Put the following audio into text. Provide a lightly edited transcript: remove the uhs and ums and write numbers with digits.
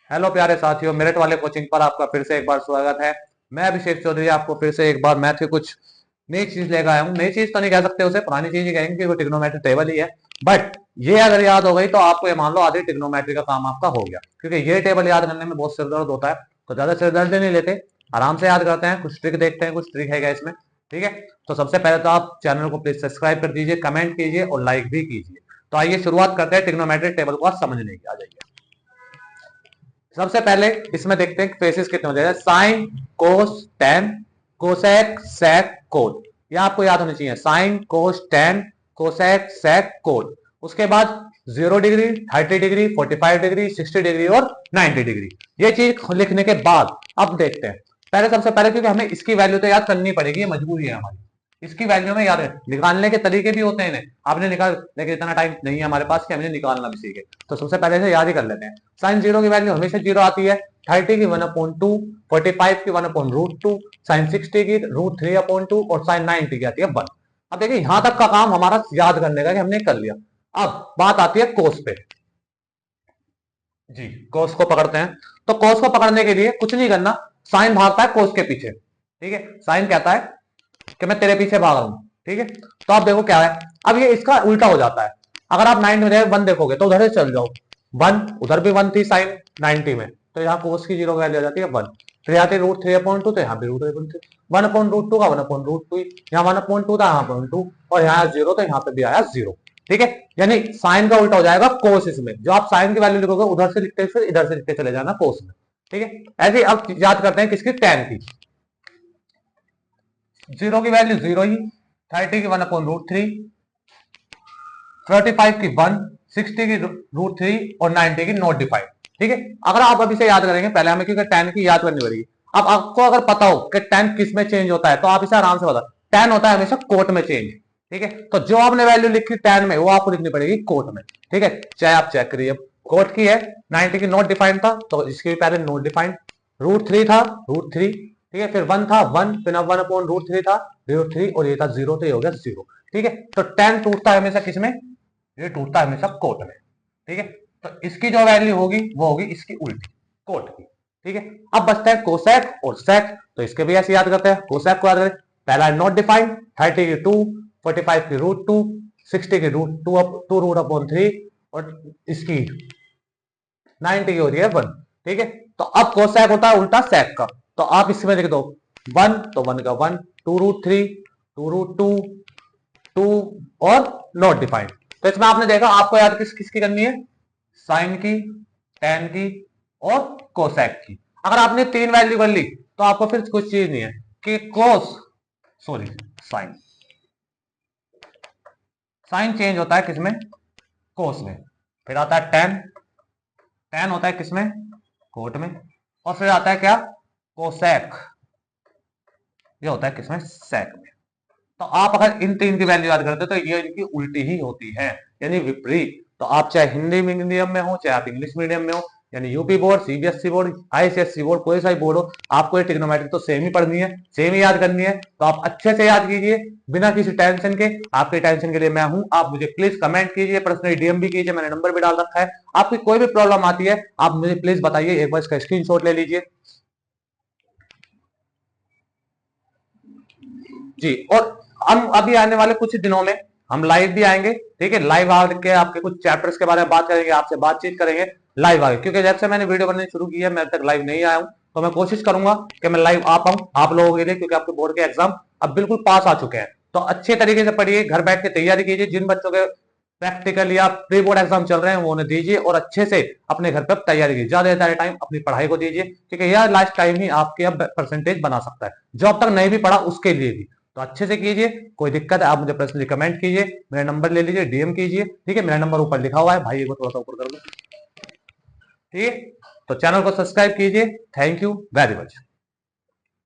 Hello प्यारे साथियों, merit वाले कोचिंग पर आपका फिर से एक बार स्वागत है। मैं अभिषेक चौधरी आपको फिर से एक बार मैथ की कुछ नई चीज लेकर आया हूँ। नई चीज तो नहीं कह सकते, उसे पुरानी चीज ही कहेंगे कि वो ट्रिग्नोमेट्री टेबल ही है। बट ये अगर याद हो गई तो आपको ये मान लो आधी ट्रिग्नोमेट्री का काम आपका हो गया, क्योंकि ये टेबल याद करने में बहुत सिरदर्द होता है। तो ज्यादा सिरदर्द नहीं लेते, आराम से याद करते हैं। कुछ ट्रिक देखते हैं, कुछ ट्रिक है क्या इसमें। ठीक है, तो सबसे पहले तो आप चैनल को प्लीज सब्सक्राइब कर दीजिए, कमेंट कीजिए और लाइक भी कीजिए। तो आइए शुरुआत करते हैं ट्रिग्नोमेट्री टेबल को समझने की। आ जाइए। सबसे पहले इसमें देखते हैं फेसेस कितने हो जाएगा। साइन, कोस, टेन, कोसेक, सेक, कोड। ये आपको याद होनी चाहिए। साइन, कोस, टेन, कोसेक, सेक, कोड। उसके बाद 0 डिग्री, 30 डिग्री, 45 डिग्री, 60 डिग्री और 90 डिग्री। ये चीज लिखने के बाद अब देखते हैं। पहले सबसे पहले, क्योंकि हमें इसकी वैल्यू तो याद करनी पड़ेगी, ये मजबूरी है हमारी। इसकी वैल्यू में याद है, निकालने के तरीके भी होते हैं इन्हें आपने निकाल, लेकिन इतना टाइम नहीं है हमारे पास कि हमने निकालना भी सीखे। तो सबसे पहले से याद ही कर लेते हैं। साइन जीरो की वैल्यू हमेशा जीरो आती है। 30 की 1/2, 45 की 1/√2, साइन 60 की √3/2 और साइन 90 की आती है 1। अब देखिए, यहां तक का काम हमारा याद करने का कि हमने कर लिया। अब बात आती है कोस पे। जी, कोस को पकड़ते हैं। तो कोस को पकड़ने के लिए कुछ नहीं करना, साइन भागता है कोस के पीछे। ठीक है, साइन कहता है कि मैं तेरे पीछे भाग रहा हूं। ठीक है, तो आप देखो क्या है। अब ये इसका उल्टा हो जाता है। अगर आप 90 में 1 देखोगे तो उधर से चल जाओ। 1 उधर भी 1 थी साइन 90 में, तो यहाँ कोस की जीरो वैल्यू आ जाती है 1। फिर यहाँ √3/2, तो यहाँ भी √3/2, 1/√2 का 1/√2, यहाँ 1/2 था, यहाँ 1/2, और यहाँ जीरो, तो यहाँ पे भी आया जीरो। ठीक है, यानी साइन का उल्टा हो जाएगा कोस। इसमें जो आप साइन की वैल्यू लिखोगे उधर से लिखते फिर इधर से लिखते चले जाना कोस में। ठीक है, ऐसे अब याद करते हैं किसकी, टेन की। जीरो की वैल्यू जीरो ही, 30 की 1/√3, 35 की 1, 60 की √3 और 90 की नॉट डिफाइंड। ठीक है, अगर आप अभी से याद करेंगे, पहले हमें क्योंकि टेन की याद करनी पड़ेगी। अब आपको अगर पता हो कि टेन किस में चेंज होता है तो आप इसे आराम से बता। टेन होता है हमेशा कोट में चेंज। ठीक है, तो जो आपने वैल्यू लिखी टेन में वो आपको लिखनी पड़ेगी कोट में। ठीक है, चाहे आप चेक करिए, कोट की है। 90 की नॉट डिफाइंड था तो इसके भी पहले नॉट डिफाइंड। √3 था, √3। ठीक है, फिर 1 था 1, फिर 1/√3 था √3, और ये था 0, तो ये हो गया 0। ठीक है, तो टेन टूटता है हमेशा किसमें, ये टूटता है हमेशा कोट में। ठीक है, तो इसकी जो वैल्यू होगी वो होगी इसकी उल्टी, कोट की। ठीक है, अब बचता है कोसेक और सेक। तो इसके भी ऐसे याद करते हैं। कोसेक को याद करें, पहला नॉट डिफाइंड, 30 की 2, 45 की √2, 60 की √2 और इसकी 90 की हो रही है 1। ठीक है, तो अब कोसेक होता है उल्टा सेक का। तो आप इसमें लिख दो 1, तो 1 का 1, 2√3, 2√2, 2 और नॉट डिफाइंड। तो इसमें आपने देखा आपको याद किसकी करनी है, साइन की, टेन की और कोसेक की। अगर आपने तीन वैल्यू कर ली तो आपको फिर कुछ चीज नहीं है कि कोस, सॉरी, साइन, साइन चेंज होता है किसमें, कोस में। फिर आता है टेन, टेन होता है किसमें, कोट में। और फिर आता है क्या, कोसेक, ये होता है किसमें, सेक में। तो आप अगर इन तीन की वैल्यू याद करते हो तो ये इनकी उल्टी ही होती है, यानी विपरीत। तो आप चाहे हिंदी मीडियम में हो, चाहे आप इंग्लिश मीडियम में हो, यानी UP board, CBSE board, ICSE board, कोई सा भी बोर्ड हो, आपको ये ट्रिग्नोमेट्री तो सेम ही पढ़नी है, सेम ही याद करनी है। तो आप अच्छे से याद कीजिए बिना किसी टेंशन के। आपके टेंशन के लिए मैं हूं। आप मुझे प्लीज कमेंट कीजिए, पर्सनली डीएम भी कीजिए, मैंने नंबर भी डाल रखा है। आपकी कोई भी प्रॉब्लम आती है आप मुझे प्लीज बताइए, एक बार इसका स्क्रीनशॉट ले लीजिए। जी, और हम अभी आने वाले कुछ दिनों में हम लाइव भी आएंगे। ठीक है, लाइव आके आपके कुछ चैप्टर्स के बारे में बात करेंगे, आपसे बातचीत करेंगे लाइव आगे। क्योंकि जब से मैंने वीडियो बनानी शुरू की है मैं अब तक लाइव नहीं आया हूं, तो मैं कोशिश करूंगा कि मैं लाइव आ पाऊं आप लोगों के लिए, क्योंकि आपके बोर्ड के एग्जाम अब बिल्कुल पास आ चुके हैं। तो अच्छे तरीके से पढ़िए, घर बैठ के तैयारी कीजिए। जिन बच्चों के प्रैक्टिकल या प्री बोर्ड एग्जाम चल रहे हैं वो उन्हें दीजिए, और अच्छे से अपने घर पर तैयारी कीजिए। ज्यादा ज्यादा टाइम अपनी पढ़ाई को दीजिए, क्योंकि यह लास्ट टाइम ही आपके अब परसेंटेज बना सकता है, जो अब तक नहीं भी पढ़ा उसके लिए भी। तो अच्छे से कीजिए। कोई दिक्कत है आप मुझे पर्सनली कमेंट कीजिए, मेरा नंबर ले लीजिए, डीएम कीजिए। ठीक है, मेरा नंबर ऊपर लिखा हुआ है, भाई को थोड़ा सा ऊपर कर दो। ठीक है, तो चैनल को सब्सक्राइब कीजिए। Thank you very much.